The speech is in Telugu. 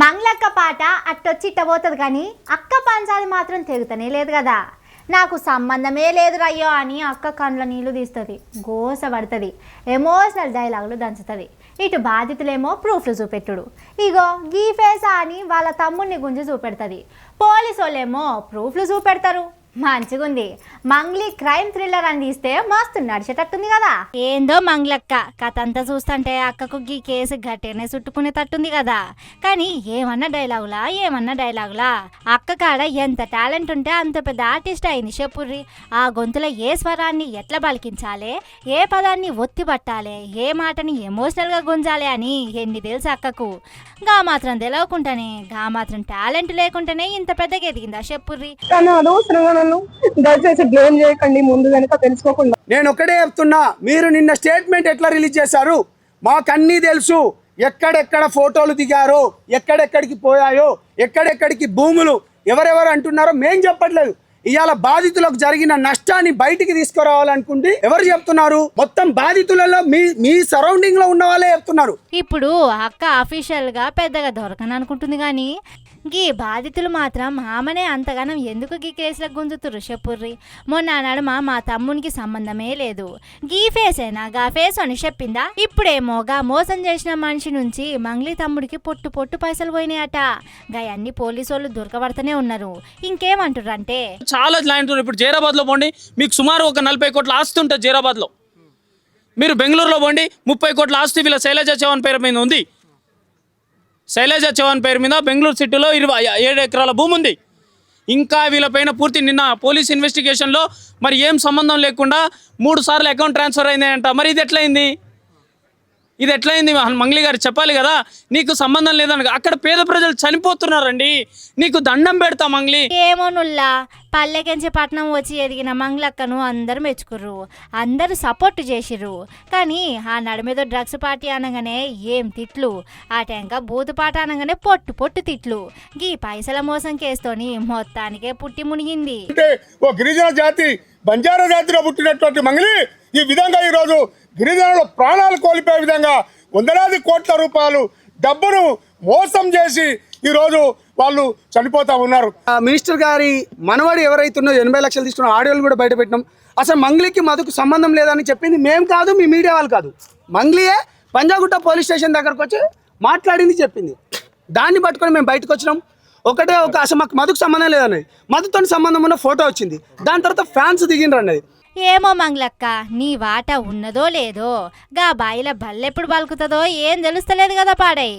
మంగ్లక్క పాట అట్టొచ్చి ఇట్ట పోతుంది కానీ అక్క పంచాది మాత్రం తెగుతనే లేదు కదా. నాకు సంబంధమే లేదు రయ్యో అని అక్క కండ్ల నీళ్లు తీస్తుంది, గోస పడుతుంది, ఎమోషనల్ డైలాగులు దంచుతుంది. ఇటు బాధితులేమో ప్రూఫ్లు చూపెట్టుడు, ఇగో గీ ఫేసా అని వాళ్ళ తమ్ముడిని గుంజి చూపెడుతుంది. పోలీసు వాళ్ళేమో ప్రూఫ్లు చూపెడతారు. మంచిగుంది. మంగ్లీ క్రైమ్ థ్రిల్లర్ అని తీస్తే మస్తు నడిచేటట్టుంది కదా. ఏందో మంగ్లక్క కథ అంతా చూస్తుంటే అక్కకు గీ కేసు గట్టేనే చుట్టుకునే తట్టుంది కదా. కానీ ఏమన్నా డైలాగులా అక్క కాడ ఎంత టాలెంట్ ఉంటే అంత పెద్ద ఆర్టిస్ట్ అయింది చెప్పుర్రి. ఆ గొంతులో ఏ స్వరాన్ని ఎట్లా పలికించాలి, ఏ పదాన్ని ఒత్తి పట్టాలి, ఏ మాటని ఎమోషనల్ గా గుంజాలి అని ఎన్ని తెలుసు అక్కకు. గా మాత్రం తెలియకుండానే, గా మాత్రం టాలెంట్ లేకుండానే ఇంత పెద్దగా ఎదిగిందా చెప్పుర్రి. దయచేసి బ్లేమ్ చేయకండి, ముందు వెనక తెలుసుకోకుండా. నేను ఒకటే చెప్తున్నా, మీరు నిన్న స్టేట్మెంట్ ఎట్లా రిలీజ్ చేశారు మాకన్నీ తెలుసు. ఎక్కడెక్కడ ఫోటోలు దిగారో, ఎక్కడెక్కడికి పోయాయో, ఎక్కడెక్కడికి భూములు ఎవరెవరు అంటున్నారో మేం చెప్పట్లేదు. ఇవాళ బాధితులకు జరిగిన నష్టాన్ని బయటికి తీసుకురావాలనుకుంటే ఎవరు చెప్తున్నారు? మొత్తం బాధితులలో మీ సరౌండింగ్ లో ఉన్న వాళ్ళే చెప్తున్నారు. ఇప్పుడు అక్క అఫీషియల్ గా పెద్దగా దొరకను అనుకుంటుంది కానీ గీ బాధితులు మాత్రం ఆమెనే అంతగానం ఎందుకు గీ కేసులకు గుంజుతురు చెప్పుర్రి. మొన్న నడుమ మా తమ్మునికి సంబంధమే లేదు, గీ ఫేసేనా గా ఫేస్ అని చెప్పిందా. ఇప్పుడేమో గా మోసం చేసిన మనిషి నుంచి మంగ్లీ తమ్ముడికి పొట్టు పైసలు పోయినాయట. గా అన్ని పోలీసు వాళ్ళు దొరకబడుతూనే ఉన్నారు. ఇంకేమంటారు అంటే చాలా ల్యాండ్. ఇప్పుడు జైరాబాద్ లో పోండి, మీకు సుమారు ఒక 40 కోట్ల ఆస్తి ఉంటుంది జైరాబాద్ లో. మీరు బెంగళూరులో పోండి, 30 కోట్ల ఆస్తి వీళ్ళ శైలజ చౌహాన్ పేరు మీద ఉంది. శైలజ చౌహాన్ పేరు మీద బెంగళూరు సిటీలో 27 ఎకరాల భూమి ఉంది. ఇంకా వీళ్ళపైన పూర్తి నిన్న పోలీస్ ఇన్వెస్టిగేషన్లో మరి ఏం సంబంధం లేకుండా 3 సార్లు అకౌంట్ ట్రాన్స్ఫర్ అయిందంట. మరి ఇది ఎట్లయింది? మంగ్లీ గారు చెప్పాలి కదా, నీకు సంబంధం లేదని. అక్కడ పేద ప్రజలు చనిపోతున్నారండి, నీకు దండం పెడతా మంగ్లీ. ఏమో నుల్లా పల్లెకెంచి పట్నం వచ్చి ఎదిగిన మంగ్లక్కను అందరు మెచ్చుకుర్రు, అందరు సపోర్ట్ చేసిర్రు. కానీ ఆ నడుమేదో డ్రగ్స్ పార్టీ అనగానే ఏం తిట్లు, ఆ టెంక బూతు పాట అనగానే పొట్టు తిట్లు. గీ పైసల మోసం కేసుతోని మొత్తానికే పుట్టి మునిగింది. ఓ గిరిజన జాతి, బంజారా జాతిలో పుట్టినటువంటి మంగ్లీ ఈ విధంగా ఈరోజు గిరిజనుల ప్రాణాలు కోల్పోయే విధంగా వందలాది కోట్ల రూపాయలు డబ్బును మోసం చేసి ఈరోజు వాళ్ళు చనిపోతా ఉన్నారు. మినిస్టర్ గారి మనవాడు ఎవరైతున్నో 80 లక్షలు తీసుకున్న ఆడియోలు కూడా బయట పెట్టినాం. అసలు మంగ్లీకి మధుకు సంబంధం లేదని చెప్పింది మేము కాదు, మీ మీడియా వాళ్ళు కాదు. మంగ్లీయే పంజాగుట్ట పోలీస్ స్టేషన్ దగ్గరకు వచ్చి మాట్లాడింది, చెప్పింది. దాన్ని పట్టుకొని మేము బయటకు వచ్చినాం. అసలు మాకు మధుకు సంబంధం లేదన్నది, మధుతో సంబంధం ఉన్న ఫోటో వచ్చింది. దాని తర్వాత ఫ్యాన్స్ దిగిండ్రు అన్నది. ఏమో మంగ్లక్క నీ వాట ఉన్నదో లేదో, గా బాయిల బల్లెప్పుడు బలుకుతుందో ఏం తెలుస్తలేదు కదా పాడై.